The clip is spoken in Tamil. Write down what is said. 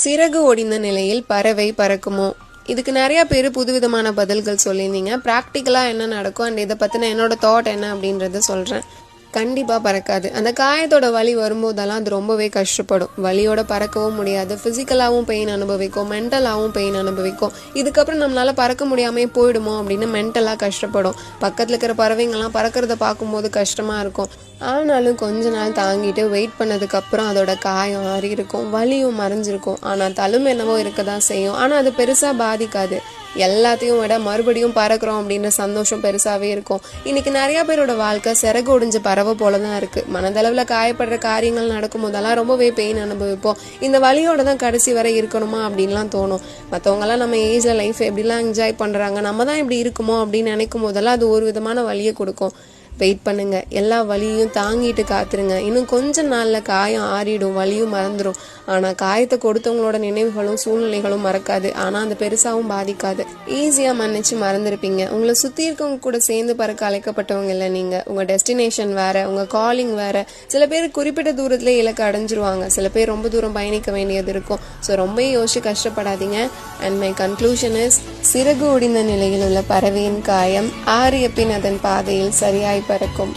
சிறகு ஒடிந்த நிலையில் பறவை பறக்குமோ? இதுக்கு நிறைய பேர் புதுவிதமான பதில்கள் சொல்லியிருந்தீங்க. ப்ராக்டிக்கலாக என்ன நடக்கும் அண்ட் இதை பற்றின என்னோட தாட் என்ன அப்படின்றத சொல்கிறேன். கண்டிப்பாக பறக்காது. அந்த காயத்தோட வலி வரும்போதெல்லாம் அது ரொம்பவே கஷ்டப்படும். வலியோட பறக்கவும் முடியாது. ஃபிசிக்கலாகவும் பெயின் அனுபவிக்கும், மென்டலாகவும் பெயின் அனுபவிக்கும். இதுக்கப்புறம் நம்மளால் பறக்க முடியாமே போயிடுமோ அப்படின்னு மென்டலாக கஷ்டப்படும். பக்கத்தில் இருக்கிற பறவைங்கள்லாம் பறக்கிறத பார்க்கும்போது கஷ்டமாக இருக்கும். ஆனாலும் கொஞ்ச நாள் தாங்கிட்டு வெயிட் பண்ணதுக்கப்புறம் அதோட காயம் ஆறி இருக்கும், வலியும் மறைஞ்சிருக்கும். ஆனால் தழும்பு என்னவோ இருக்க தான் செய்யும். ஆனால் அது பெருசாக பாதிக்காது. எல்லாத்தையும் விட மறுபடியும் பறக்கிறோம் அப்படின்ற சந்தோஷம் பெருசாகவே இருக்கும். இன்னைக்கு நிறைய பேரோட வாழ்க்கை சிறகு ஒடிஞ்ச பறவை போல தான் இருக்குது. மனதளவில் காயப்படுற காரியங்கள் நடக்கும் போதெல்லாம் ரொம்பவே பெயின் அனுபவிப்போம். இந்த வலியோட தான் கடைசி வரை இருக்கணுமா அப்படின்லாம் தோணும். மற்றவங்களாம் நம்ம ஏஜில் லைஃப் எப்படிலாம் என்ஜாய் பண்ணுறாங்க, நம்ம தான் இப்படி இருக்குமோ அப்படின்னு நினைக்கும் போதெல்லாம் அது ஒரு விதமான வலியை கொடுக்கும். வெயிட் பண்ணுங்க, எல்லா வலியும் தாங்கிட்டு காத்துருங்க. இன்னும் கொஞ்ச நாள்ல காயம் ஆறிடும், வலியும் மறந்துடும். ஆனா காயத்தை கொடுத்தவங்களோட நினைவுகளும் சூழ்நிலைகளும் மறக்காது. ஆனா அந்த பெருசாவும் பாதிக்காது. ஈஸியா மன்னிச்சு மறந்துருப்பீங்க. உங்களை சுத்தி இருக்கவங்க கூட சேர்ந்து பறக்க அழைக்கப்பட்டவங்க இல்லை நீங்க. உங்க டெஸ்டினேஷன் வேற, உங்க காலிங் வேற. சில பேர் குறிப்பிட்ட தூரத்துல இலக்கு அடைஞ்சிருவாங்க, சில பேர் ரொம்ப தூரம் பயணிக்க வேண்டியது இருக்கும். ஸோ ரொம்ப யோசிச்சு கஷ்டப்படாதீங்க. அண்ட் மை கன்க்ளூஷன் இஸ், சிறகு ஒடிந்த நிலையில் உள்ள பறவையின் காயம் ஆறிய பின் அதன் பாதையில் சரியாய் பறக்கும்.